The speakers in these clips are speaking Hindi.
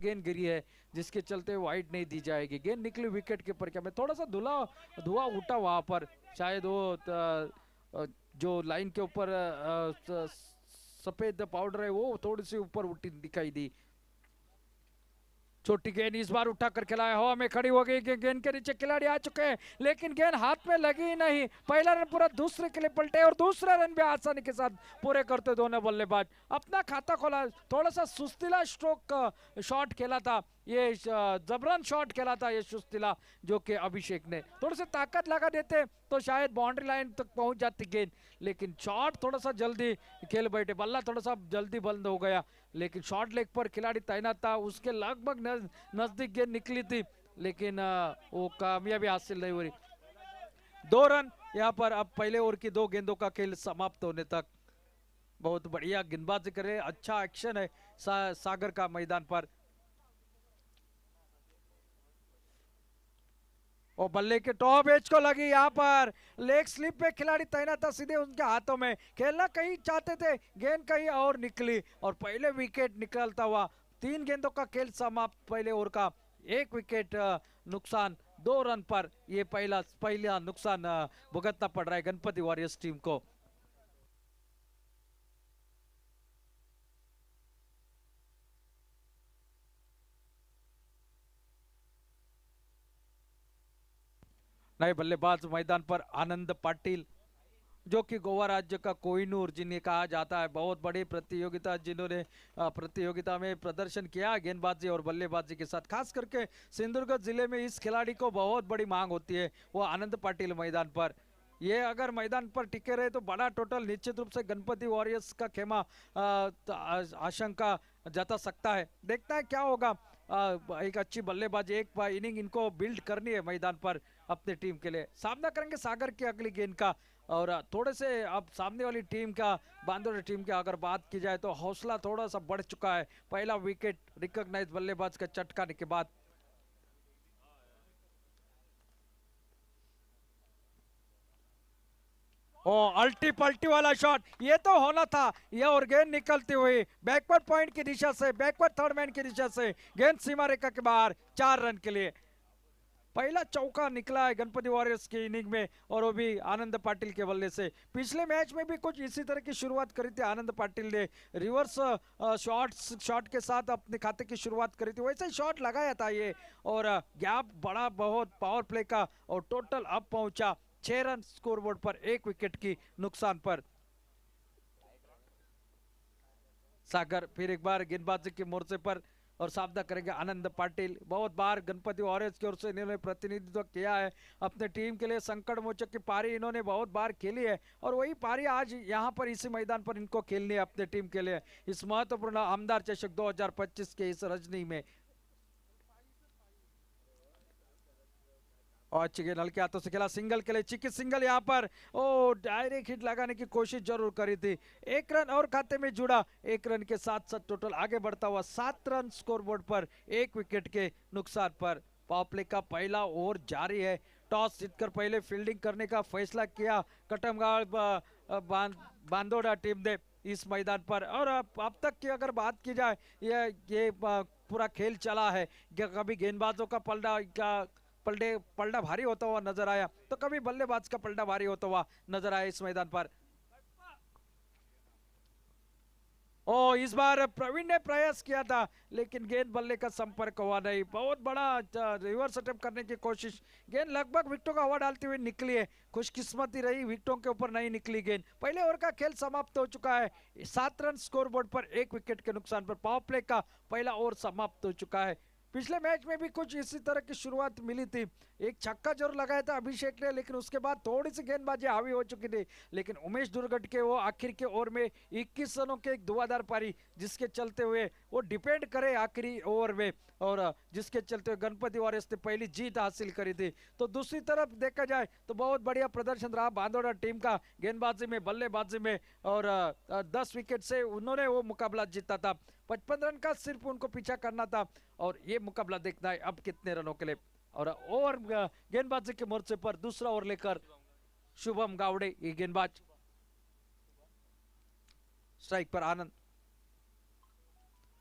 गेंद गिरी है जिसके चलते वाइड नहीं दी जाएगी। गेंद निकली विकेट के ऊपर, क्या में थोड़ा सा धुआं उठा वहां पर, शायद वो जो लाइन के ऊपर सफेद पाउडर है वो थोड़ी सी ऊपर उठी दिखाई दी। छोटी गेंद इस बार उठाकर खिलाया, हवा में खड़ी हो गई, गेंद के नीचे खिलाड़ी आ चुके हैं लेकिन गेंद हाथ में लगी ही नहीं। पहला रन पूरा दूसरे के लिए पलटे और दूसरा रन भी आसानी के साथ पूरे करते दोनों बल्लेबाज। अपना खाता खोला, थोड़ा सा सुस्तीला स्ट्रोक शॉट खेला था ये, जबरन शॉट खेला था ये सुस्तीला, जो कि अभिषेक ने थोड़ी सी ताकत लगा देते तो शायद बाउंड्री लाइन तक पहुंच जाती गेंद, लेकिन शॉट थोड़ा सा जल्दी खेल बैठे, बल्ला थोड़ा सा जल्दी बंद हो गया। लेकिन शॉर्ट लेग पर खिलाड़ी तैनात था, उसके लगभग नजदीक गेंद निकली थी लेकिन वो कामयाबी हासिल नहीं हुई। 2 रन यहाँ पर। अब पहले ओवर की 2 गेंदों का खेल समाप्त होने तक बहुत बढ़िया गेंदबाजी करे, अच्छा एक्शन है सागर का मैदान पर। और बल्ले के टॉप एज को लगी, यहाँ पर लेग स्लिप पे खिलाड़ी तैनात था, सीधे उनके हाथों में खेलना कहीं चाहते थे, गेंद कहीं और निकली और पहले विकेट निकलता हुआ। 3 गेंदों का खेल समाप्त पहले ओवर का, 1 विकेट नुकसान 2 रन पर। ये पहला नुकसान भुगतना पड़ रहा है गणपति वॉरियर्स टीम को। नए बल्लेबाज मैदान पर आनंद पाटिल, जो कि गोवा राज्य का कोहिनूर जिन्हें कहा जाता है, बहुत बड़ी प्रतियोगिता जिन्होंने प्रतियोगिता में प्रदर्शन किया गेंदबाजी और बल्लेबाजी के साथ, खास करके सिंधुदुर्ग जिले में इस खिलाड़ी को बहुत बड़ी मांग होती है। वो आनंद पाटिल मैदान पर, ये अगर मैदान पर टिके रहे तो बड़ा टोटल निश्चित रूप से गणपति वॉरियर्स का खेमा आशंका जता सकता है। देखता है क्या होगा। एक अच्छी बल्लेबाजी, एक इनिंग इनको बिल्ड करनी है मैदान पर अपनी टीम के लिए। सामना करेंगे सागर की अगली गेंद का, और थोड़े से अब सामने वाली टीम का, बांदोड़ टीम की अगर बात की जाए तो हौसला थोड़ा सा बढ़ चुका है। पहला विकेट रिकॉग्नाइज बल्लेबाज का चटकाने के बाद। ओ अल्टी पल्टी वाला शॉट, ये तो होना था ये, और गेंद निकलती हुई बैकवर्ड पॉइंट की दिशा से, बैकवर्ड थर्ड मैन की दिशा से, गेंद सीमा रेखा के बाहर, 4 रन के लिए। पहला चौका निकला है गणपति वॉरियर्स की इनिंग में, और वो भी आनंद पाटिल के बल्ले से। पिछले मैच में भी कुछ इसी तरह की शुरुआत करी थी आनंद पाटिल ने, रिवर्स शॉट के साथ अपने खाते की शुरुआत करी थी, वैसे ही शॉट लगाया था ये, और गैप बड़ा बहुत पावर प्ले का, और टोटल अब पहुंचा 6 रन स्कोरबोर्ड पर, 1 विकेट की नुकसान पर। सागर फिर एक बार गेंदबाजी के मोर्चे पर, और सामना करेंगे आनंद पाटिल। बहुत बार गणपति वॉरियर्स की ओर से इन्होंने प्रतिनिधित्व किया है अपने टीम के लिए, संकट मोचक की पारी इन्होंने बहुत बार खेली है, और वही पारी आज यहाँ पर इसी मैदान पर इनको खेलनी है अपने टीम के लिए, इस महत्वपूर्ण आमदार चषक 2025 के इस रजनी में। और अच्छी गेंद हल्के हाथों से खेला, सिंगल के लिए चिकी सिंगल, यहाँ पर ओ डायरेक्ट हिट लगाने की कोशिश जरूर करी थी। 1 रन और खाते में जुड़ा, 1 रन के साथ साथ टोटल आगे बढ़ता हुआ 7 रन स्कोरबोर्ड पर, 1 विकेट के नुकसान पर। पावर प्ले का पहला ओवर जारी है, टॉस जीतकर पहले फील्डिंग करने का फैसला किया कटमगांव बांदोड़ा टीम ने इस मैदान पर। और अब तक की अगर बात की जाए, ये पूरा खेल चला है, कभी गेंदबाजों का पलड़ा भारी होता हुआ नजर आया, तो कभी बल्लेबाज का पलड़ा भारी होता हुआ नजर आया इस मैदान पर। ओ इस बार प्रवीण ने प्रयास किया था लेकिन गेंद बल्ले का संपर्क हुआ नहीं, बहुत बड़ा रिवर्स अटेम्प्ट करने की कोशिश, गेंद लगभग विकेटों का हवा डालती हुई निकली है, खुशकिस्मती रही विकेटों के ऊपर नहीं निकली गेंद। पहले ओवर का खेल समाप्त हो चुका है, 7 रन स्कोरबोर्ड पर, 1 विकेट के नुकसान पर। पावर प्ले का पहला ओवर समाप्त हो चुका है। पिछले मैच में भी कुछ इसी तरह की शुरुआत मिली थी, एक छक्का जरूर लगाया था अभिषेक ने, लेकिन उसके बाद थोड़ी सी गेंदबाजी हावी हो चुकी थी, लेकिन उमेश दुर्गट के वो आखिर के ओवर में 21 रनों के एक धुआंधार पारी, जिसके चलते हुए वो डिपेंड करे आखिरी ओवर में, और जिसके चलते हुए गणपति वॉरियर्स ने पहली जीत हासिल करी थी। तो दूसरी तरफ देखा जाए तो बहुत बढ़िया प्रदर्शन रहा बांदोड़ा टीम का गेंदबाजी में, बल्लेबाजी में, और 10 विकेट से उन्होंने वो मुकाबला जीता था। 55 रन का सिर्फ उनको पीछा करना था, और ये मुकाबला देखना है अब कितने रनों के लिए। और ओवर गेंदबाजी के मोर्चे पर दूसरा ओवर लेकर शुभम गावड़े, ये गेंदबाज, स्ट्राइक पर आनंद,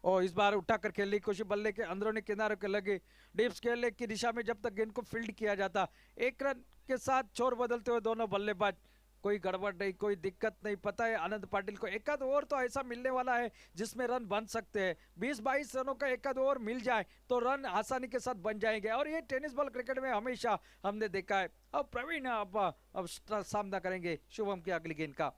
और इस बार उठाकर खेलने की कोशिश, बल्ले के अंदरूनी किनारों के लगे डीप खेलने की दिशा में जब तक गेंद को फील्ड किया जाता, एक रन के साथ छोर बदलते हुए दोनों बल्लेबाज। कोई गड़बड़ नहीं, कोई दिक्कत नहीं। पता है आनंद पाटिल को एक आध ओवर तो ऐसा मिलने वाला है जिसमें रन बन सकते हैं। 20-22 रनों का एक आध ओवर मिल जाए तो रन आसानी के साथ बन जाएंगे, और ये टेनिस बॉल क्रिकेट में हमेशा हमने देखा है। अब प्रवीण अब सामना करेंगे शुभम की अगली गेंद का।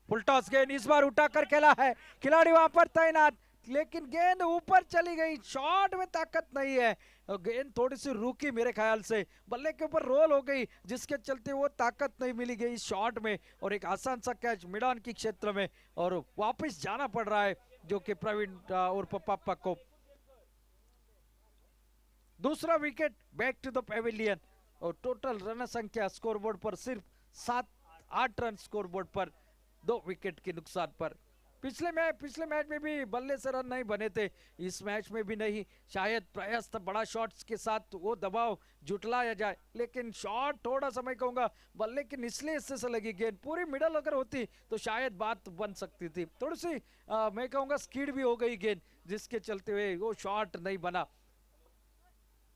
फुल टॉस गेंद इस बार उठाकर खेला है, खिलाड़ी वहां पर तैनात, लेकिन गेंद ऊपर चली गई। शॉट में ताकत नहीं है, गेंद थोड़ी सी रुकी मेरे ख्याल से, बल्ले के ऊपर रोल हो गई जिसके चलते वो ताकत नहीं मिली गई शॉट में, और एक आसान सा कैच मिड ऑन की क्षेत्र में, और वापस जाना पड़ रहा है जो कि प्रवीण और पापा को। दूसरा wicket back to the pavilion, और टोटल रन संख्या स्कोरबोर्ड पर सिर्फ 7-8 रन स्कोरबोर्ड पर, 2 विकेट के नुकसान पर। पिछले मैच में भी बल्ले से रन नहीं बने थे, इस मैच में भी नहीं। शायद प्रयास था बड़ा शॉट्स के साथ वो दबाव जुटलाया जाए, लेकिन शॉट थोड़ा सा मैं कहूंगा बल्ले के निचले हिस्से से लगी गेंद, पूरी मिडल अगर होती तो शायद बात बन सकती थी। थोड़ी सी मैं कहूंगा स्कीड भी हो गई गेंद, जिसके चलते हुए वो शॉट नहीं बना।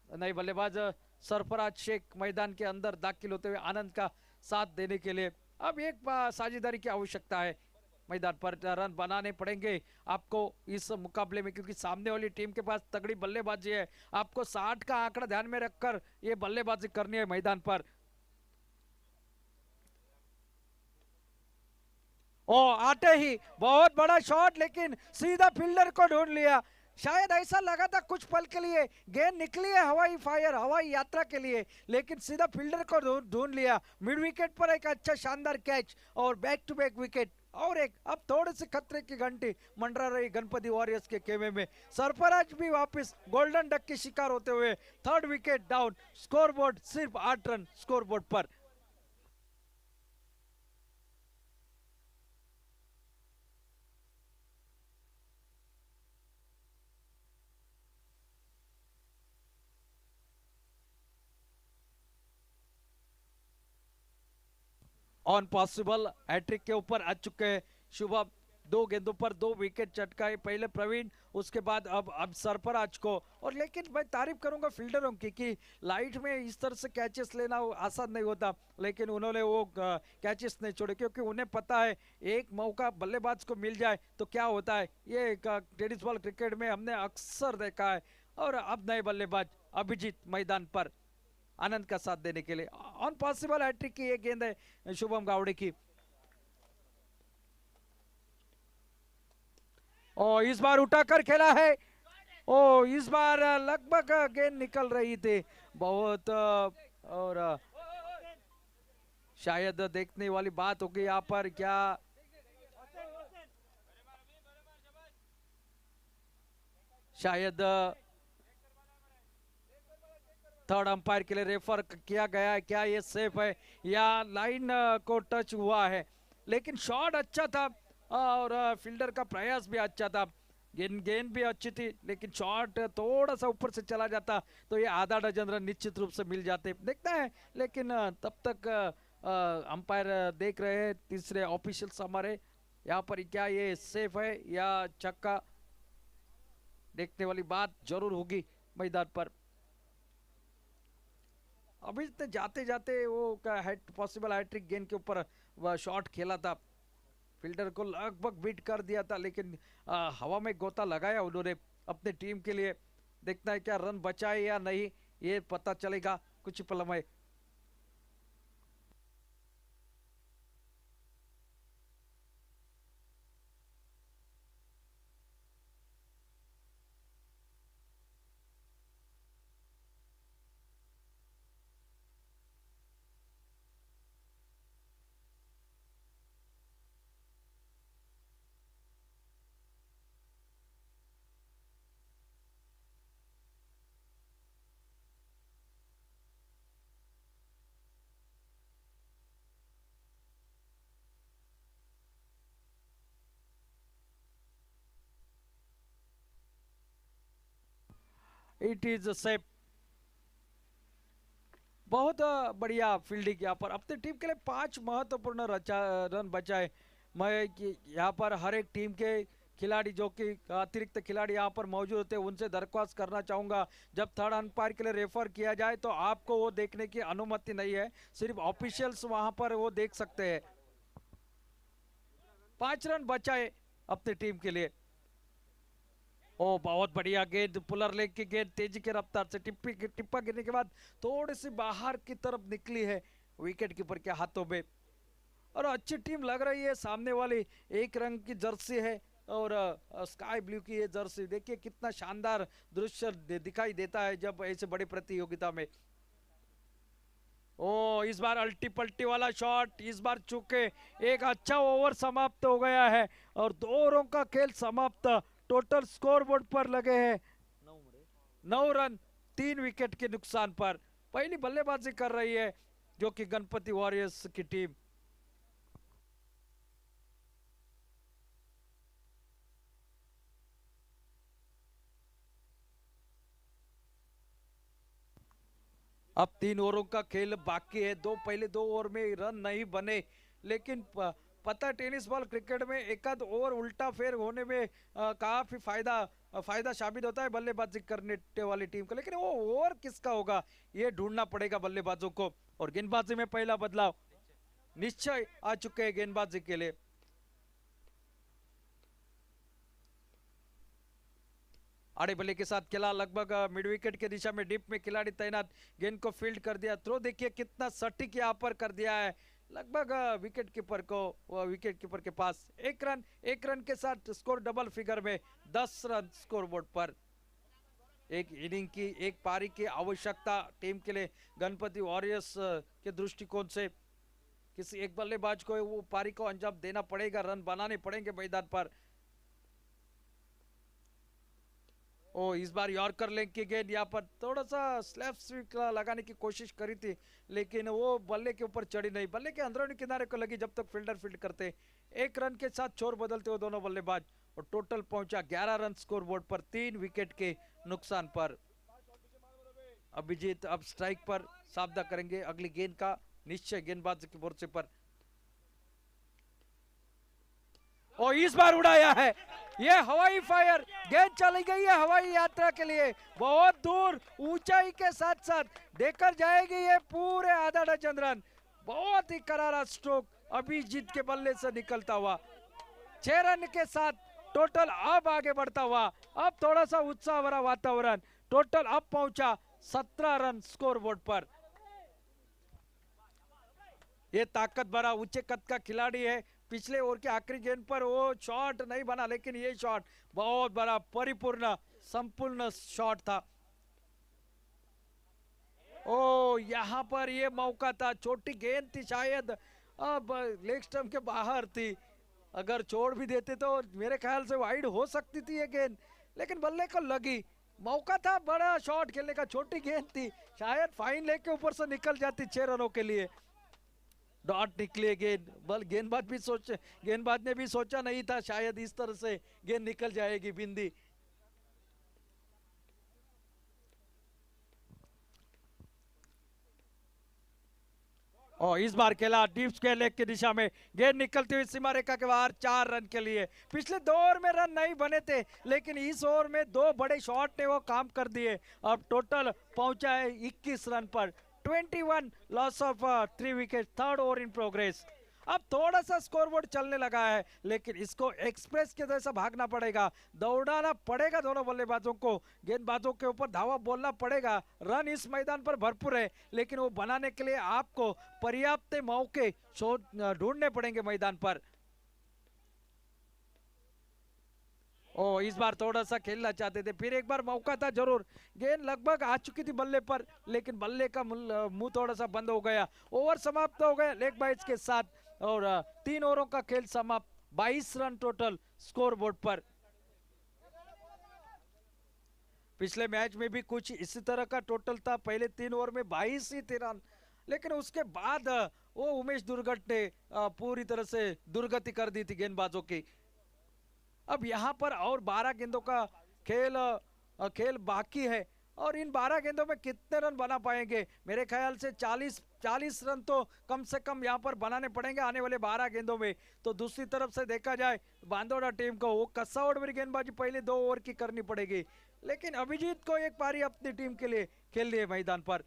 नए बल्लेबाज सरफराज शेख मैदान के अंदर दाखिल होते हुए आनंद का साथ देने के लिए। अब एक साझेदारी की आवश्यकता है, मैदान पर रन बनाने पड़ेंगे आपको इस मुकाबले में, क्योंकि सामने वाली टीम के पास तगड़ी बल्लेबाजी है। आपको 60 का आंकड़ा ध्यान में रखकर ये बल्लेबाजी करनी है मैदान पर। ओ आते ही बहुत बड़ा शॉट, लेकिन सीधा फील्डर को ढूंढ लिया। शायद ऐसा लगा था कुछ पल के लिए गेंद निकली है हवाई फायर, हवाई यात्रा के लिए, लेकिन सीधा फील्डर को ढूंढ लिया। मिड विकेट पर एक अच्छा शानदार कैच और बैक टू बैक विकेट, और एक अब थोड़े से खतरे की घंटी मंडरा रही गणपति वॉरियर्स के खेमे में। सरफराज भी वापस गोल्डन डक के शिकार होते हुए 3rd विकेट डाउन, स्कोरबोर्ड सिर्फ 8 रन स्कोरबोर्ड पर। ऑन पॉसिबल हैट्रिक के ऊपर आ चुके हैं शुभम, 2 गेंदों पर 2 विकेट चटकाए, पहले प्रवीण उसके बाद अब सरफराज को। और लेकिन मैं तारीफ करूंगा फील्डरों की कि लाइट में इस तरह से कैचेस लेना आसान नहीं होता, लेकिन उन्होंने वो कैचेस नहीं छोड़े, क्योंकि उन्हें पता है एक मौका बल्लेबाज को मिल जाए तो क्या होता है। ये टेनिस बॉल क्रिकेट में हमने अक्सर देखा है। और अब नए बल्लेबाज अभिजीत मैदान पर आनंद का साथ देने के लिए। ऑन पॉसिबल हैट्रिक की एक गेंद है शुभम गावड़े की, और इस बार उठाकर खेला है। ओ इस बार लगभग गेंद निकल रही थी बहुत, और शायद देखने वाली बात होगी यहाँ पर, क्या शायद 3rd अंपायर के लिए रेफर किया गया है, क्या ये सेफ है या लाइन को टच हुआ है। लेकिन शॉट अच्छा था और फील्डर का प्रयास भी अच्छा था, गेंद भी अच्छी थी, लेकिन शॉट थोड़ा सा ऊपर से चला जाता तो ये आधा डजन रन निश्चित रूप से मिल जाते, देखता है। लेकिन तब तक अंपायर देख रहे हैं, तीसरे ऑफिशियल्स हमारे यहाँ पर, क्या ये सेफ है या छक्का, देखने वाली बात जरूर होगी मैदान पर। अभी जाते जाते वो पॉसिबल हैट्रिक गेंद के ऊपर शॉट खेला था, फील्डर को लगभग बीट कर दिया था, लेकिन हवा में गोता लगाया उन्होंने अपने टीम के लिए। देखना है क्या रन बचाए या नहीं, ये पता चलेगा कुछ पल में। इट इज सेफ, बहुत बढ़िया फील्डिंग यहाँ पर अपनी टीम के लिए। 5 महत्वपूर्ण रन बचाए। मैं यहाँ पर हर एक टीम के खिलाड़ी जो कि अतिरिक्त खिलाड़ी यहाँ पर मौजूद होते हैं उनसे दरख्वास्त करना चाहूंगा, जब थर्ड अंपायर के लिए रेफर किया जाए तो आपको वो देखने की अनुमति नहीं है, सिर्फ ऑफिशियल्स वहां पर वो देख सकते हैं। 5 रन बचाए अपनी टीम के लिए। ओ बहुत बढ़िया गेंद, पुलर लेग की गेंद तेजी की रफ्तार से टिप्पा गिरने के बाद थोड़ी सी बाहर की तरफ निकली है विकेट कीपर के हाथों में। और अच्छी टीम लग रही है सामने वाली, एक रंग की जर्सी है और स्काई ब्लू की ये जर्सी, देखिए कितना शानदार दृश्य दिखाई देता है जब ऐसे बड़ी प्रतियोगिता में। ओ इस बार अल्टी पल्टी वाला शॉट, इस बार चूके एक अच्छा ओवर समाप्त हो गया है और 2 ओवरों का खेल समाप्त। टोटल स्कोरबोर्ड पर लगे हैं 9 रन 3 विकेट के नुकसान पर। पहली बल्लेबाजी कर रही है जो कि गणपति वॉरियर्स की टीम। अब 3 ओवरों का खेल बाकी है, पहले 2 ओवर में रन नहीं बने, लेकिन पता टेनिस बॉल क्रिकेट में एक आध ओवर उल्टा फेर होने में काफी फायदा साबित होता है बल्लेबाजी करने वाली टीम को, लेकिन वो ओवर किसका होगा ये ढूंढना पड़ेगा बल्लेबाजों को। और गेंदबाजी में पहला बदलाव निश्चय आ चुके हैं गेंदबाजी के लिए। आड़े बल्ले के साथ खेला, लगभग मिड विकेट के दिशा में डिप में खिलाड़ी तैनात, गेंद को फील्ड कर दिया। थ्रो देखिए कितना सटीक यहाँ पर कर दिया है, लगभग विकेट कीपर को, विकेट कीपर के पास 1 रन के साथ स्कोर डबल फिगर में 10 रन स्कोरबोर्ड पर। एक इनिंग की, एक पारी की आवश्यकता टीम के लिए गणपति वॉरियर्स के दृष्टिकोण से। किसी एक बल्लेबाज को वो पारी को अंजाम देना पड़ेगा, रन बनाने पड़ेंगे मैदान पर। ओ इस बार यॉर्कर लेग की गेंद, यहाँ पर थोड़ा सा स्लैप स्विक लगाने की कोशिश करी थी, लेकिन वो बल्ले के ऊपर चढ़ी नहीं, बल्ले के अंदरूनी किनारे को लगी जब तक फील्डर फील्ड करते। 1 रन के साथ छोर बदलते हुए दोनों बल्लेबाज और टोटल पहुंचा 11 रन स्कोर बोर्ड पर 3 विकेट के नुकसान पर। अभिजीत अब स्ट्राइक पर सावधा करेंगे अगली गेंद का निश्चय गेंदबाज के मोर्चे पर। और इस बार उड़ाया है, ये हवाई फायर, गेंद चली गई है हवाई यात्रा के लिए, बहुत दूर ऊंचाई के साथ साथ देकर जाएगी ये पूरे आधा डजन रन। बहुत ही करारा स्ट्रोक अभिजीत के बल्ले से निकलता हुआ। 6 रन के साथ टोटल अब आगे बढ़ता हुआ, अब थोड़ा सा उत्साह भरा वातावरण, टोटल अब पहुंचा 17 रन स्कोर बोर्ड पर। ये ताकत भरा ऊंचे कद का खिलाड़ी है, पिछले ओवर के आखिरी गेंद पर वो शॉट नहीं बना, लेकिन ये शॉट बहुत बड़ा परिपूर्ण संपूर्ण शॉट था। ओ यहाँ पर ये मौका था, छोटी गेंद थी शायद, अब लेग स्टंप के बाहर थी, अगर छोड़ भी देते तो मेरे ख्याल से वाइड हो सकती थी ये गेंद, लेकिन बल्ले को लगी। मौका था बड़ा शॉट खेलने का, छोटी गेंद थी, शायद फाइन लेग के ऊपर से निकल जाती 6 रनों के लिए। डॉट निकले गेंद, बल गेंदबाज ने भी सोचा नहीं था शायद इस तरह से गेंद निकल जाएगी बिंदी। और इस बार खेला डीप स्क्वायर लेग की दिशा में, गेंद निकलती हुई सीमा रेखा के बाहर 4 रन के लिए। पिछले 2 ओवर में रन नहीं बने थे, लेकिन इस ओवर में 2 बड़े शॉट ने वो काम कर दिए। अब टोटल पहुंचा है 21 रन पर, 21 loss of 3 wicket, third over in progress. अब थोड़ा सा स्कोरबोर्ड चलने लगा है, लेकिन इसको एक्सप्रेस के जैसा भागना पड़ेगा, दौड़ाना पड़ेगा दोनों बल्लेबाजों को, गेंदबाजों के ऊपर धावा बोलना पड़ेगा। रन इस मैदान पर भरपूर है, लेकिन वो बनाने के लिए आपको पर्याप्त मौके ढूंढने पड़ेंगे मैदान पर। ओ इस बार थोड़ा सा खेलना चाहते थे, फिर एक बार मौका था जरूर, गेंद लगभग आ चुकी थी बल्ले पर, लेकिन बल्ले का मुंह थोड़ा सा बंद हो गया। ओवर समाप्त हो गया लेग बाइट्स के साथ और 3 ओवरों का खेल समाप्त, 22 रन टोटल स्कोर बोर्ड पर। पिछले मैच में भी कुछ इसी तरह का टोटल था, पहले 3 ओवर में 22 ही थे रन, लेकिन उसके बाद वो उमेश दुर्गट ने पूरी तरह से दुर्गति कर दी थी गेंदबाजों की। अब यहाँ पर और 12 गेंदों का खेल बाकी है, और इन 12 गेंदों में कितने रन बना पाएंगे, मेरे ख्याल से 40 40 रन तो कम से कम यहाँ पर बनाने पड़ेंगे आने वाले 12 गेंदों में। तो दूसरी तरफ से देखा जाए बांदोड़ा टीम को वो कसावड़ मेरी गेंदबाजी पहले 2 ओवर की करनी पड़ेगी, लेकिन अभिजीत को एक पारी अपनी टीम के लिए खेल रही है मैदान पर।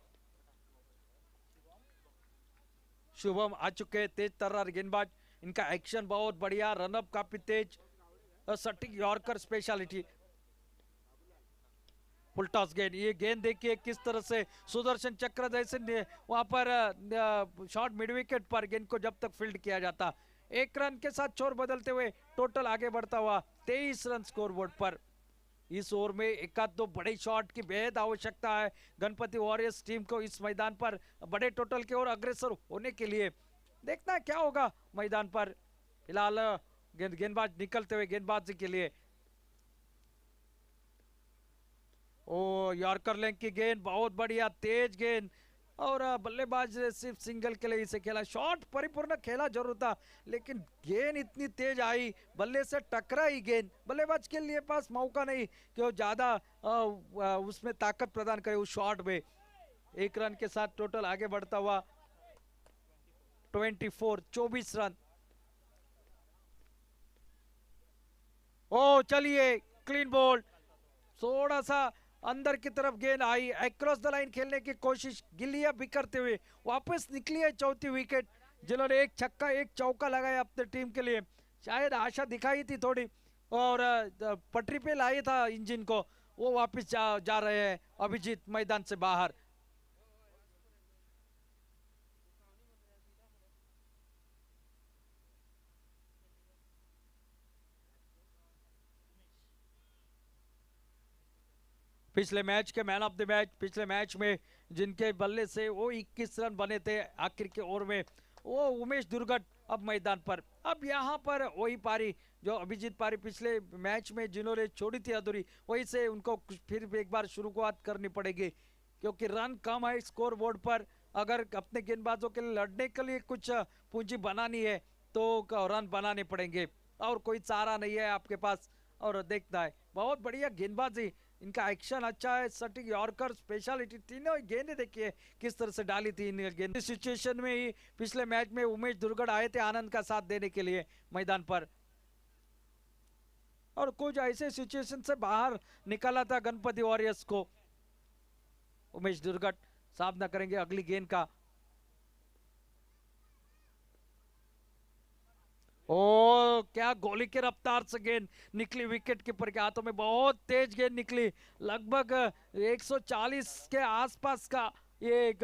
शुभम आ चुके, तेज तर्रार गेंदबाज, इनका एक्शन बहुत बढ़िया, रनअप काफी तेज, सटीक यॉर्कर स्पेशलिटी। फुल टॉस गेंद, ये गेंद देखिए किस तरह से सुदर्शन चक्र जैसे वहां पर शॉर्ट मिड विकेट पर गेंद को जब तक फील्ड किया जाता, 1 रन के साथ छोर बदलते हुए टोटल आगे बढ़ता हुआ 23 रन स्कोर बोर्ड पर। इस ओवर में एक आध दो बड़े शॉट की बेहद आवश्यकता है गणपति वॉरियर्स टीम को इस मैदान पर बड़े टोटल की ओर अग्रसर होने के लिए। देखना क्या होगा मैदान पर। फिलहाल गेंदबाज निकलते हुए गेंदबाजी के लिए, ओ यॉर्कर लेंथ की गेंद, बहुत बढ़िया तेज गेंद, और बल्लेबाज सिर्फ सिंगल के लिए इसे खेला, शॉट परिपूर्ण खेला जरूर था, लेकिन गेंद इतनी तेज आई, बल्ले से टकराई गेंद, बल्लेबाज के लिए पास मौका नहीं कि वो ज्यादा उसमें ताकत प्रदान करे उस शॉट में। 1 रन के साथ टोटल आगे बढ़ता हुआ 24 रन। ओ चलिए क्लीन बोल्ड, थोड़ा सा अंदर की तरफ गेंद आई, अक्रॉस द लाइन खेलने की कोशिश, गिल्लियां बिखरते हुए वापस निकली है चौथी विकेट, जिन्होंने 1 छक्का 1 चौका लगाया अपने टीम के लिए। शायद आशा दिखाई थी थोड़ी, और पटरी पे लाया था इंजन को, वो वापस जा रहे हैं अभिजीत मैदान से बाहर। पिछले मैच के मैन ऑफ द मैच, पिछले मैच में जिनके बल्ले से वो 21 रन बने थे आखिर के ओवर में, वो उमेश दुर्गट अब मैदान पर। अब यहाँ पर वही पारी जो अभिजीत पारी पिछले मैच में जिन्होंने छोड़ी थी अधूरी, वही से उनको फिर एक बार शुरुआत करनी पड़ेगी, क्योंकि रन कम है स्कोर बोर्ड पर। अगर अपने गेंदबाजों के लिए लड़ने के लिए कुछ पूंजी बनानी है तो रन बनाने पड़ेंगे, और कोई चारा नहीं है आपके पास। और देखता है बहुत बढ़िया गेंदबाजी, इनका एक्शन अच्छा है, सटीक यॉर्कर स्पेशलिटी, तीनों गेंदें देखिए किस तरह से डाली थी इन गेंद। सिचुएशन में ही पिछले मैच में उमेश दुर्गड़ आए थे आनंद का साथ देने के लिए मैदान पर, और कुछ ऐसे सिचुएशन से बाहर निकाला था गणपति वॉरियर्स को। उमेश दुर्गड़ सामना करेंगे अगली गेंद का। ओ क्या गोली के रफ्तार से गेंद निकली, विकेट कीपर के हाथों में बहुत तेज गेंद निकली, लगभग 140 के आसपास का ये एक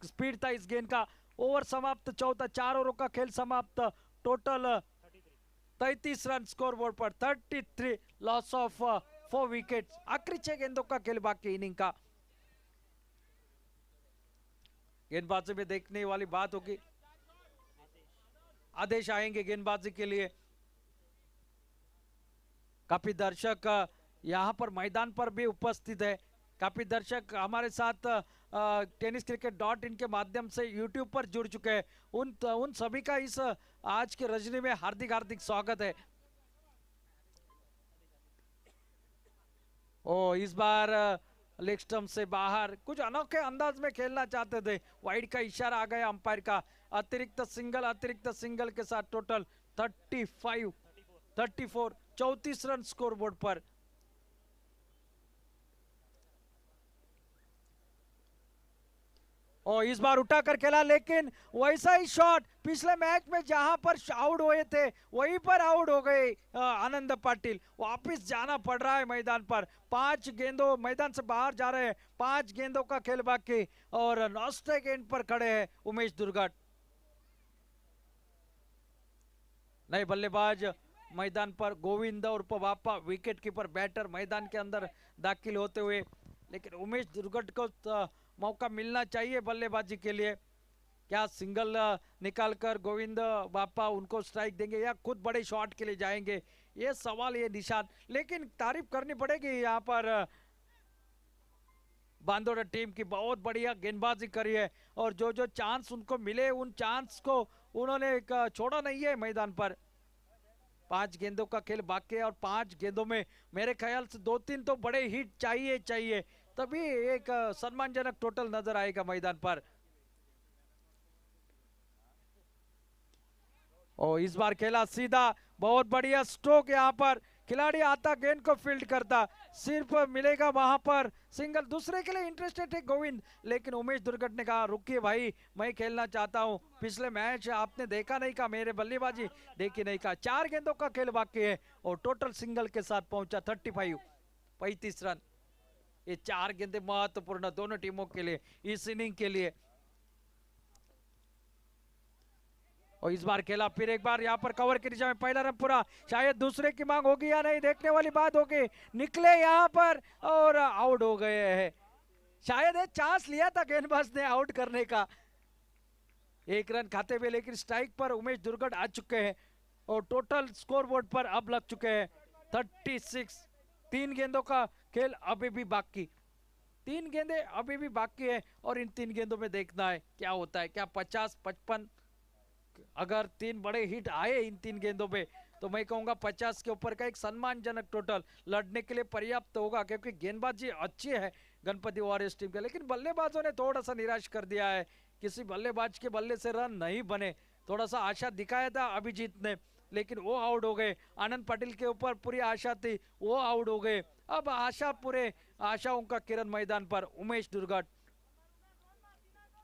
स्पीड था इस गेंद का। ओवर समाप्त, चौथा 4 ओवरों का खेल समाप्त, टोटल 33 रन स्कोर बोर्ड पर, 33, लॉस ऑफ 4 विकेट। आखिरी 6 गेंदों का खेल बाकी इनिंग का। गेंदबाजी में देखने वाली बात होगी, आदेश आएंगे गेंदबाजी के लिए। काफी दर्शक यहां पर मैदान पर भी उपस्थित है, काफी दर्शक हमारे साथ tenniscricket.in के माध्यम से यूट्यूब पर जुड़ चुके हैं। उन सभी का इस आज के रजनी में हार्दिक हार्दिक स्वागत है। ओ इस बार लेग स्टंप से बाहर कुछ अनोखे अंदाज में खेलना चाहते थे, वाइड का इशारा आ गया अंपायर का। अतिरिक्त सिंगल के साथ टोटल 34 34 रन स्कोर बोर्ड पर। और इस बार उठाकर खेला, लेकिन वैसा ही शॉट पिछले मैच में जहां पर आउट हुए थे वहीं पर आउट हो गए आनंद पाटिल। वापस जाना पड़ रहा है मैदान पर, 5 गेंदों मैदान से बाहर जा रहे हैं, 5 गेंदों का खेल बाकी, और नॉस्टे गेंद पर खड़े हैं उमेश दुर्गड़। नए बल्लेबाज मैदान पर गोविंद और बापा, विकेट कीपर बैटर मैदान के अंदर दाखिल होते हुए, लेकिन उमेश दुर्गड़ को मौका मिलना चाहिए बल्लेबाजी के लिए। क्या सिंगल निकालकर गोविंद बापा उनको स्ट्राइक देंगे या खुद बड़े शॉट के लिए जाएंगे, ये सवाल, ये निशान। लेकिन तारीफ करनी पड़ेगी यहाँ पर बांदोड़ा टीम की, बहुत बढ़िया गेंदबाजी करी है, और जो जो चांस उनको मिले उन चांस को उन्होंने छोड़ा नहीं है मैदान पर। 5 गेंदों का खेल बाकी है, और 5 गेंदों में मेरे ख्याल से 2-3 तो बड़े हिट चाहिए, तभी एक सम्मानजनक टोटल नजर आएगा मैदान पर। और इस बार खेला सीधा, बहुत बढ़िया स्ट्रोक यहाँ पर, खिलाड़ी आता गेंद को फील्ड करता, सिर्फ मिलेगा वहां पर सिंगल। दूसरे के लिए इंटरेस्टेड है गोविंद, लेकिन उमेश दुर्गट ने कहा रुकिए भाई, मैं खेलना चाहता हूं, पिछले मैच आपने देखा नहीं का, मेरे बल्लेबाजी देखी नहीं का। 4 गेंदों का खेल बाकी है और टोटल सिंगल के साथ पहुंचा 35 रन। ये 4 गेंदे महत्वपूर्ण दोनों टीमों के लिए इस इनिंग के लिए। और इस बार खेला फिर एक बार यहाँ पर कवर की दिशा में, पहला रन पूरा, शायद दूसरे की मांग होगी या नहीं, देखने वाली बात होगी। निकले यहाँ पर और आउट हो गए हैं। शायद एक चांस लिया था गेंदबाज ने आउट करने का, 1 रन खाते हुए, लेकिन स्ट्राइक पर उमेश दुर्गट आ चुके हैं और टोटल स्कोर बोर्ड पर अब लग चुके हैं 36। 3 गेंदों का खेल अभी भी बाकी, 3 गेंदे अभी भी बाकी है और इन 3 गेंदों में देखना है क्या होता है। क्या 50-55, अगर 3 बड़े हिट आए इन 3 गेंदों पे, तो मैं कहूंगा 50 के ऊपर का एक सम्मानजनक टोटल लड़ने के लिए पर्याप्त होगा, क्योंकि गेंदबाजी अच्छी है गणपति वॉरियर्स टीम का। लेकिन बल्लेबाजों ने थोड़ा सा निराश कर दिया है, किसी बल्लेबाज के बल्ले से रन नहीं बने। थोड़ा सा आशा दिखाया था अभिजीत ने, लेकिन वो आउट हो गए। आनंद पाटिल के ऊपर पूरी आशा थी, वो आउट हो गए। अब आशाओं का किरण मैदान पर उमेश दुर्गट,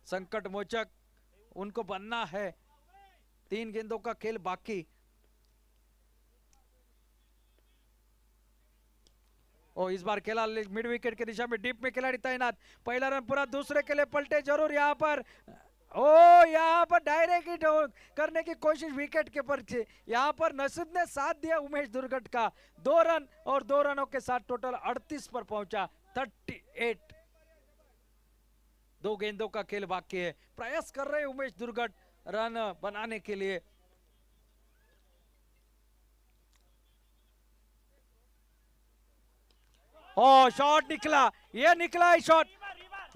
संकट मोचक उनको बनना है। 3 गेंदों का खेल बाकी और इस बार खेला मिड विकेट की दिशा में, डीप में खिलाड़ी तैनात, पहला रन पूरा, दूसरे के लिए पलटे जरूर यहाँ पर। ओ यहाँ पर डायरेक्ट हिट करने की कोशिश विकेट के पर थी, यहाँ पर नसीब ने साथ दिया उमेश दुर्गट का। 2 रन और 2 रनों के साथ टोटल 38 पर पहुंचा 38। 2 गेंदों का खेल बाकी है, प्रयास कर रहे उमेश दुर्गट रन बनाने के लिए। ओ शॉट निकला, ये निकला है शॉट,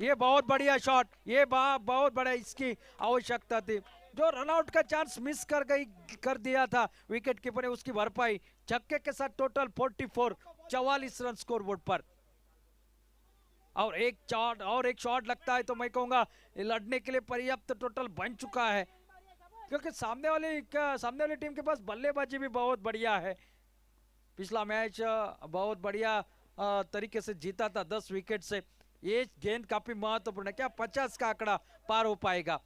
ये बहुत बढ़िया शॉट, ये बहुत बड़ा इसकी आवश्यकता थी। जो रनआउट का चांस मिस कर दिया था विकेट कीपर ने, उसकी भरपाई छक्के के साथ टोटल 44 रन स्कोर बोर्ड पर। और एक शॉट लगता है तो मैं कहूंगा लड़ने के लिए पर्याप्त टोटल बन चुका है, क्योंकि सामने वाली टीम के पास बल्लेबाजी भी बहुत बढ़िया है। पिछला मैच बहुत बढ़िया तरीके से जीता था 10 विकेट से। ये गेंद काफी महत्वपूर्ण है, क्या 50 का आंकड़ा पार हो पाएगा।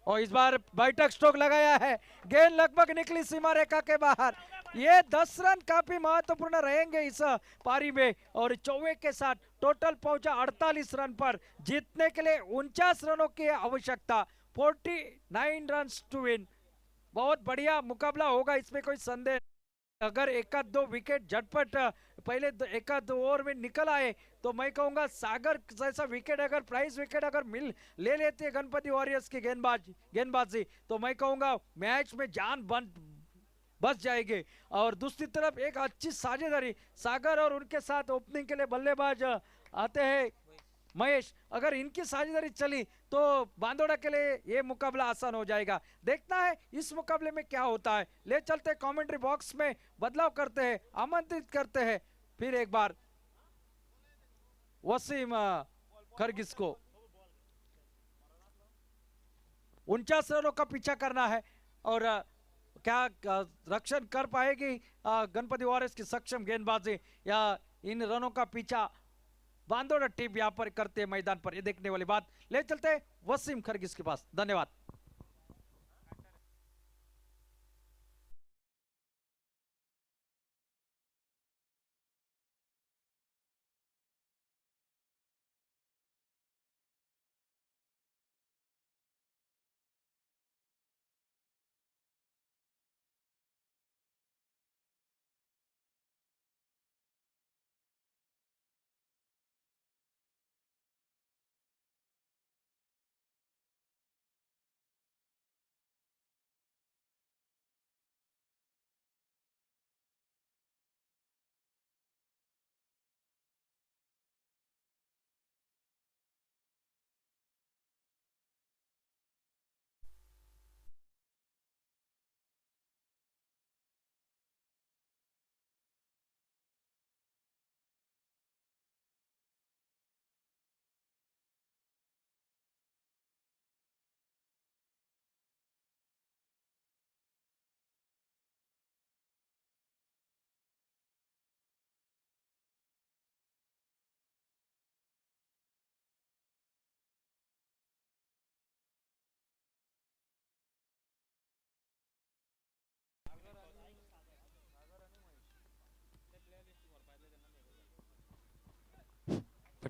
और इस बार बैठक स्ट्रोक लगाया है, गेंद लगभग निकली सीमा रेखा के बाहर। ये 10 रन काफी महत्वपूर्ण रहेंगे इस पारी में और चौवे के साथ टोटल पहुंचा 48 रन पर। जीतने के लिए 49 रनों की आवश्यकता, 49 रन टू विन। बहुत बढ़िया मुकाबला होगा, इसमें कोई संदेह। अगर एक आध 2 विकेट झटपट पहले एक आध ओवर में निकल आए तो मैं कहूंगा सागर जैसा विकेट, अगर प्राइस विकेट अगर ले लेते हैं गणपति वॉरियर्स की गेंदबाजी, तो मैं कहूंगा मैच में जान बच जाएगी। और दूसरी तरफ एक अच्छी साझेदारी, सागर और उनके साथ ओपनिंग के लिए बल्लेबाज आते हैं महेश, अगर इनकी साझेदारी चली तो बांदोड़ा के लिए ये मुकाबला आसान हो जाएगा। देखना है इस मुकाबले में क्या होता है। ले चलते कमेंट्री बॉक्स में बदलाव करते हैं, आमंत्रित करते हैं फिर एक बार वसीम खरगिस को। 49 रनों का पीछा करना है और क्या रक्षण कर पाएगी गणपति वॉरियर्स की सक्षम गेंदबाजी, या इन रनों का पीछा बांदोड़ा टीम यहां पर करते हैं मैदान पर, ये देखने वाली बात। ले चलते हैं वसीम खरगिस के पास। धन्यवाद।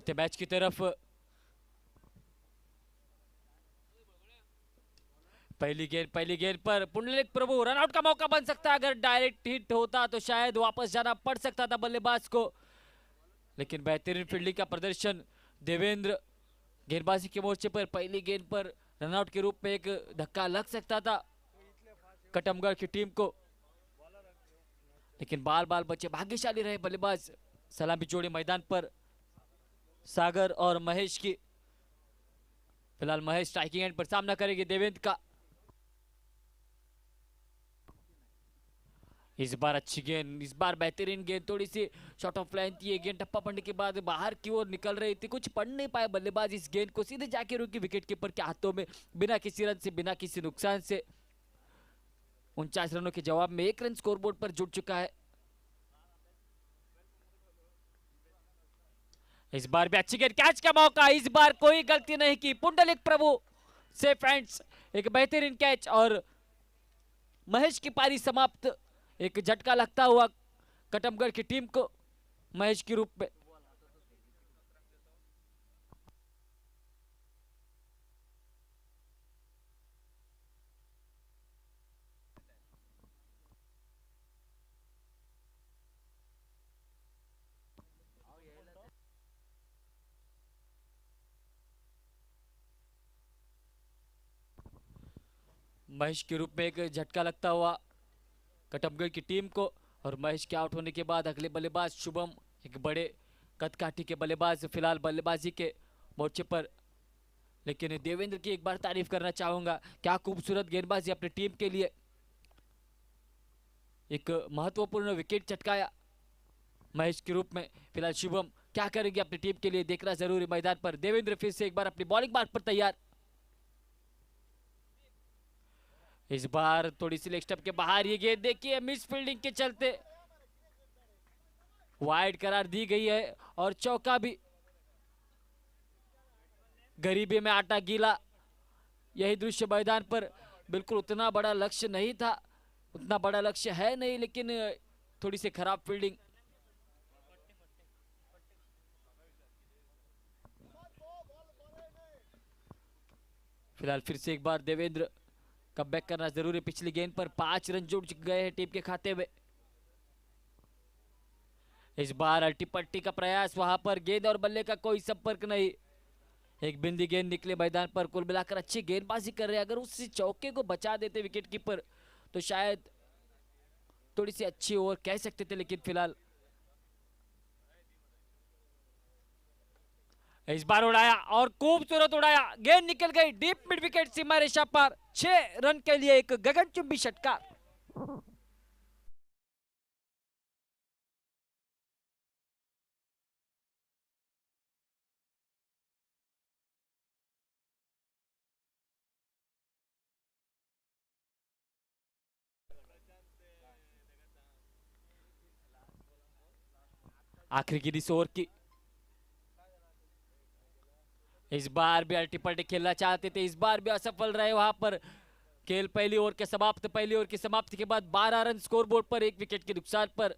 बढ़ते मैच की तरफ। पहली गेंद पर पुंडलिक प्रभु, रनआउट का मौका बन सकता है। अगर डायरेक्ट हिट होता तो शायद वापस जाना पड़ सकता था बल्लेबाज को, लेकिन बेहतरीन फील्डिंग का प्रदर्शन देवेंद्र। गेंदबाजी के मोर्चे पर पहली गेंद पर रनआउट के रूप में एक धक्का लग सकता था कटमगढ़ की टीम को, लेकिन बाल बाल बच्चे भाग्यशाली रहे बल्लेबाज। सलामी जोड़ी मैदान पर सागर और महेश की। फिलहाल महेश स्ट्राइकिंग एंड पर सामना करेंगे देवेंद्र का। इस बार अच्छी गेंद, इस बार बेहतरीन गेंद, थोड़ी सी शॉर्ट ऑफ लाइन थी। ये गेंद टप्पा पड़ने के बाद बाहर की ओर निकल रही थी, कुछ पढ़ नहीं पाए बल्लेबाज इस गेंद को, सीधे जाके रुकी विकेट कीपर के हाथों में, बिना किसी रन से, बिना किसी नुकसान से। 49 रनों के जवाब में 1 रन स्कोरबोर्ड पर जुड़ चुका है। इस बार भी अच्छी गेंद, कैच का मौका, इस बार कोई गलती नहीं की पुंडलिक प्रभु, सेफ हैंड्स, एक बेहतरीन कैच और महेश की पारी समाप्त। एक झटका लगता हुआ कटमगढ़ की टीम को महेश के रूप में। महेश के रूप में एक झटका लगता हुआ कटमगढ़ की टीम को, और महेश के आउट होने के बाद अगले बल्लेबाज शुभम, एक बड़े कद काठी के बल्लेबाज फिलहाल बल्लेबाजी के मोर्चे पर। लेकिन देवेंद्र की एक बार तारीफ करना चाहूंगा, क्या खूबसूरत गेंदबाजी अपनी टीम के लिए, एक महत्वपूर्ण विकेट चटकाया महेश के रूप में। फिलहाल शुभम क्या करेंगे अपनी टीम के लिए, देखना जरूरी मैदान पर। देवेंद्र फिर से एक बार अपनी बॉलिंग मार्ग पर तैयार। इस बार थोड़ी सी लेग स्टंप के बाहर ये गेंद, देखिए मिस फील्डिंग के चलते वाइड करार दी गई है, और चौका भी। गरीबी में आटा गीला, यही दृश्य मैदान पर। बिल्कुल उतना बड़ा लक्ष्य नहीं था, उतना बड़ा लक्ष्य है नहीं, लेकिन थोड़ी सी खराब फील्डिंग। फिलहाल फिर से एक बार देवेंद्र कमबैक करना जरूरी। पिछली गेंद पर 5 रन जुड़ गए हैं टीम के खाते में। इस बार अल्टी पट्टी का प्रयास, वहां पर गेंद और बल्ले का कोई संपर्क नहीं। एक बिंदी गेंद निकले मैदान पर। कुल मिलाकर अच्छी गेंदबाजी कर रहे हैं। अगर उस चौके को बचा देते विकेट कीपर तो शायद थोड़ी सी अच्छी ओवर कह सकते थे, लेकिन फिलहाल इस बार उड़ाया और खूबसूरत उड़ाया, गेंद निकल गई डीप मिड विकेट सीमा रेखा पर। 6 रन के लिए एक गगनचुंबी षटकार। आखिरी गेंद इस ओवर की। इस बार भी अल्टी पल्टी खेलना चाहते थे, इस बार भी असफल रहे वहां पर। खेल पहली ओवर के समाप्त, पहली ओवर की समाप्ति के बाद 12 रन स्कोरबोर्ड पर, 1 विकेट के नुकसान पर।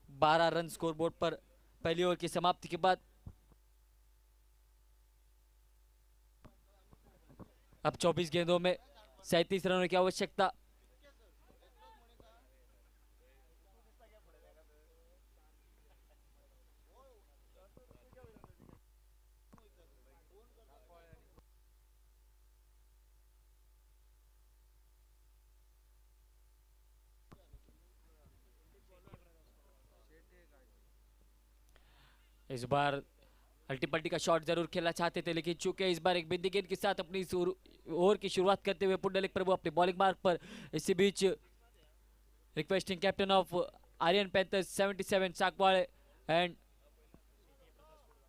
बारह रन स्कोरबोर्ड पर पहली ओवर की समाप्ति के बाद। अब 24 गेंदों में 37 रनों की आवश्यकता। इस बार अल्टी पल्टी का शॉट जरूर खेलना चाहते थे, लेकिन चूंकि इस बार एक बिंदी गेंद के साथ अपनी ओवर की शुरुआत करते हुए पुंडलिक प्रभु अपनी बॉलिंग मार्ग पर। इसी बीच requesting captain of Aryan panthers 77 Sakwade and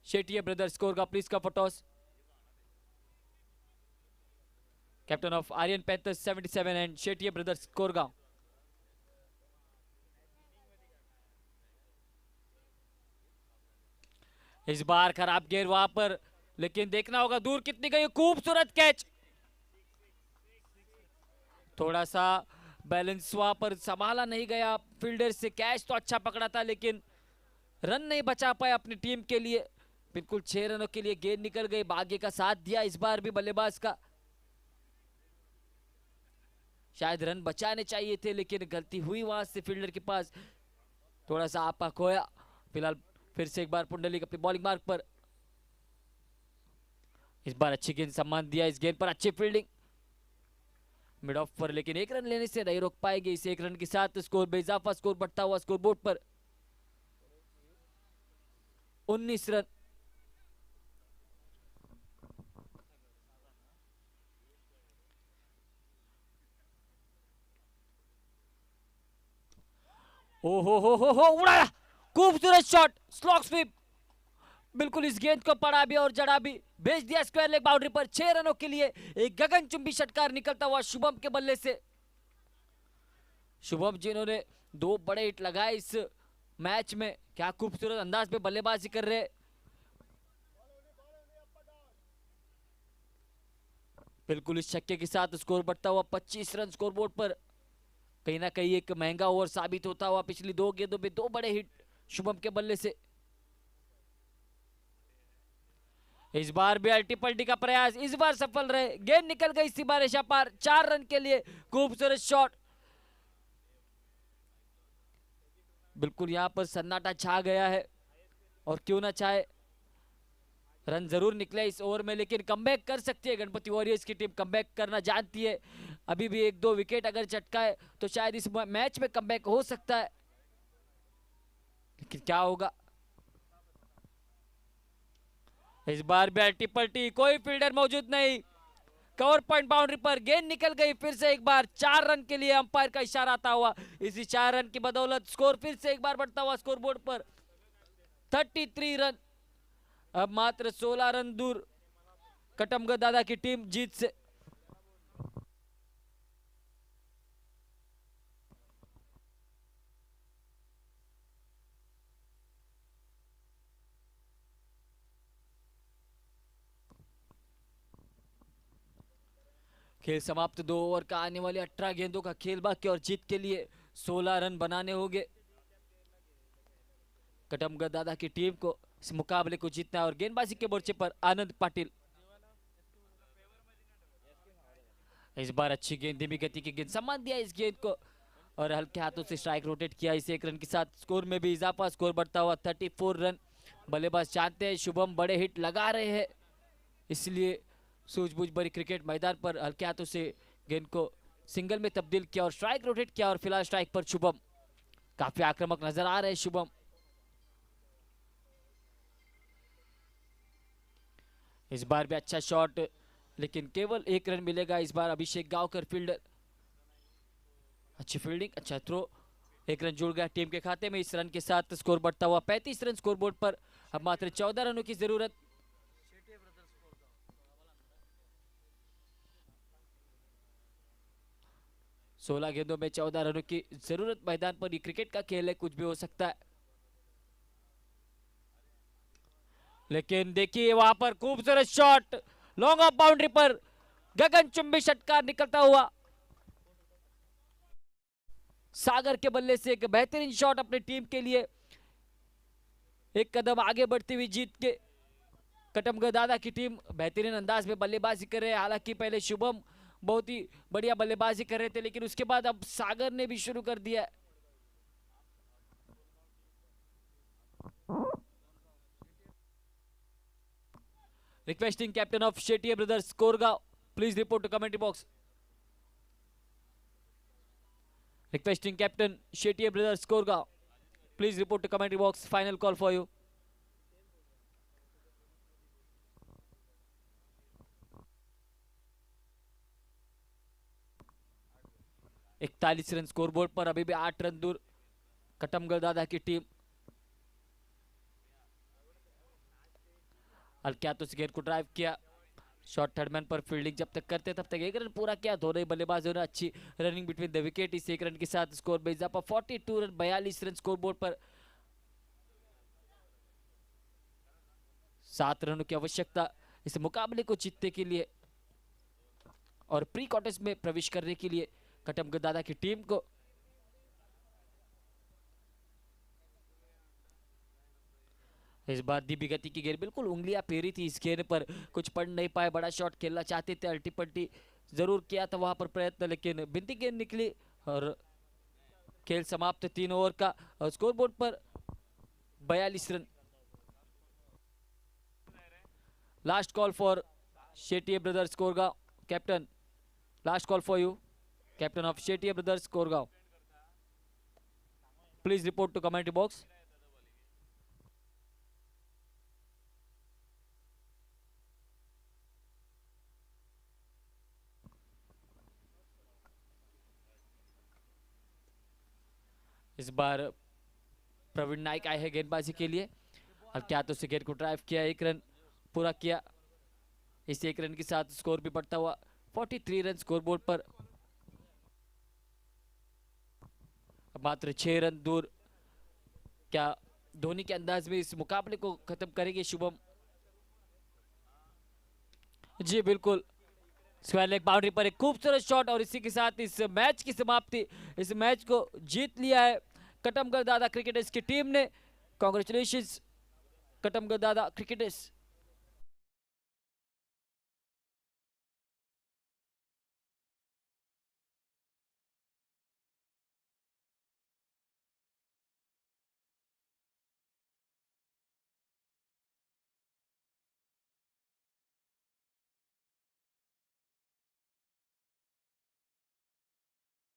Shetiya brothers score का प्लीज का photos. Captain of Aryan panthers 77 and Shetiya brothers Koregaon. इस बार खराब गेंद, वहां पर लेकिन देखना होगा दूर कितनी गई, खूबसूरत कैच। थोड़ा सा बैलेंस वहां पर संभाला नहीं गया फील्डर से, कैच तो अच्छा पकड़ा था लेकिन रन नहीं बचा पाए अपनी टीम के लिए। बिल्कुल 6 रनों के लिए गेंद निकल गई, भाग्य का साथ दिया इस बार भी बल्लेबाज का। शायद रन बचाने चाहिए थे लेकिन गलती हुई वहां से फील्डर के पास, थोड़ा सा आपा खोया। फिलहाल फिर से एक बार पुंडलिक अपनी बॉलिंग मार्क पर, इस बार अच्छी गेंद, सम्मान दिया इस गेंद पर, अच्छी फील्डिंग मिड ऑफ पर, लेकिन 1 रन लेने से नहीं रोक पाएंगे। इस 1 रन के साथ स्कोर में इजाफा, स्कोर बढ़ता हुआ स्कोर बोर्ड पर 19 रन। ओ हो उड़ाया, खूबसूरत शॉट, स्लॉग स्वीप, बिल्कुल इस गेंद को पड़ा भी और जड़ा भी, भेज दिया स्क्वायर लेग बाउंड्री पर। 6 रनों के लिए एक गगनचुंबी षटकार निकलता हुआ शुभम के बल्ले से। शुभम जिन्होंने 2 बड़े हिट लगाए इस मैच में, क्या खूबसूरत अंदाज में बल्लेबाजी कर रहे। बिल्कुल इस छक्के के साथ स्कोर बढ़ता हुआ 25 रन स्कोर बोर्ड पर। कहीं ना कहीं एक महंगा ओवर साबित होता हुआ, पिछली 2 गेंदों में 2 बड़े हिट शुभम के बल्ले से। इस बार भी अल्टी पल्टी का प्रयास, इस बार सफल रहे, गेंद निकल गई सीमा रेखा पार। 4 रन के लिए खूबसूरत शॉट। बिल्कुल यहां पर सन्नाटा छा गया है और क्यों ना चाहे, रन जरूर निकले इस ओवर में, लेकिन कमबैक कर सकती है गणपति वॉरियर्स की टीम, कमबैक करना जानती है। अभी भी 1-2 विकेट अगर चटकाए तो शायद इस मैच में कमबैक हो सकता है, लेकिन क्या होगा। इस बार भी अल्टी पल्टी, कोई फील्डर मौजूद नहीं, कवर पॉइंट बाउंड्री पर गेंद निकल गई फिर से एक बार। 4 रन के लिए अंपायर का इशारा आता हुआ, इसी 4 रन की बदौलत स्कोर फिर से एक बार बढ़ता हुआ स्कोर बोर्ड पर 33 रन। अब मात्र 16 रन दूर कटमगढ़ दादा की टीम जीत से। खेल समाप्त, 2 ओवर का आने वाले 18 गेंदों का खेल बाकी और जीत के लिए 16 रन बनाने होंगे कटमगढ़ दादा की टीम को। इस मुकाबले को जीतना है और गेंदबाजी के मोर्चे पर आनंद पाटिल। इस बार अच्छी गेंद, धीमी गति की गेंद, सम्मान दिया इस गेंद को और हल्के हाथों से स्ट्राइक रोटेट किया। इस 1 रन के साथ स्कोर में भी इजाफा, स्कोर बढ़ता हुआ 34 रन। बल्लेबाज जानते हैं शुभम बड़े हिट लगा रहे हैं, इसलिए सूझबूझ भरी क्रिकेट मैदान पर हल्के हाथों से गेंद को सिंगल में तब्दील किया और स्ट्राइक रोटेट किया। और फिलहाल स्ट्राइक पर शुभम, काफी आक्रामक नजर आ रहे हैं शुभम। इस बार भी अच्छा शॉट, लेकिन केवल 1 रन मिलेगा इस बार। अभिषेक गांवकर फील्डर, अच्छी फील्डिंग, अच्छा थ्रो, 1 रन जुड़ गया टीम के खाते में। इस रन के साथ स्कोर बढ़ता हुआ 35 रन स्कोर बोर्ड पर। अब मात्र 14 रनों की जरूरत। सोलह गेंदों में 14 रनों की जरूरत। मैदान पर ये क्रिकेट का खेल है, कुछ भी हो सकता है, लेकिन देखिए वहां पर खूबसूरत शॉट, लॉन्ग ऑफ बाउंड्री पर गगनचुंबी षटकार निकलता हुआ। सागर के बल्ले से एक बेहतरीन शॉट अपनी टीम के लिए, एक कदम आगे बढ़ती हुई जीत के कटमगढ़ दादा की टीम बेहतरीन अंदाज में बल्लेबाजी कर रहे हैं। हालांकि पहले शुभम बहुत ही बढ़िया बल्लेबाजी कर रहे थे, लेकिन उसके बाद अब सागर ने भी शुरू कर दिया। Requesting captain of Shetty Brothers Korgaon, please report to commentary box. Requesting captain Shetty Brothers Korgaon, please report to commentary box. Final call for you. इकतालीस रन स्कोर बोर्ड पर, अभी भी 8 रन दूर कटमगढ़ दादा की टीम। हल्के हाथों से गेंद को ड्राइव किया, शॉट थर्डमैन पर फील्डिंग जब तक करते तब तक 1 रन पूरा किया। दोनों ही बल्लेबाजों ने अच्छी रनिंग बिटवीन द विकेट। इस 1 रन के साथ स्कोर में इजाफा, 42 रन, 42 रन स्कोर बोर्ड पर। 7 रनों की आवश्यकता इस मुकाबले को जीतने के लिए और प्री क्वार्टर्स में प्रवेश करने के लिए कटमगढ़ दादा की टीम को। इस बार धीमी गति की गेंद, बिल्कुल उंगलियां फेरी थी इस गेंद पर, कुछ पढ़ नहीं पाए, बड़ा शॉट खेलना चाहते थे, अल्टी पल्टी जरूर किया था वहां पर प्रयत्न, लेकिन बिंदी गेंद निकली और खेल समाप्त 3 ओवर का। और स्कोर बोर्ड पर 42 run. Last call for Shetty brothers Koregaon. Captain, last call for you, captain of Shetty brothers Koregaon. Please report to commentary box. इस बार प्रवीण नाइक आए हैं गेंदबाजी के लिए और क्या तो गेंद को ड्राइव किया, 1 रन पूरा किया। इस 1 रन के साथ स्कोर भी बढ़ता हुआ 43 रन स्कोर बोर्ड पर। अब मात्र 6 रन दूर, क्या धोनी के अंदाज में इस मुकाबले को खत्म करेंगे शुभम? जी बिल्कुल, स्क्वायर लेग बाउंड्री पर एक खूबसूरत शॉट और इसी के साथ इस मैच की समाप्ति, इस मैच को जीत लिया है कटमगढ़ दादा क्रिकेटर्स की टीम ने। कांग्रेचुलेशंस कटमगढ़ दादा क्रिकेटर्स।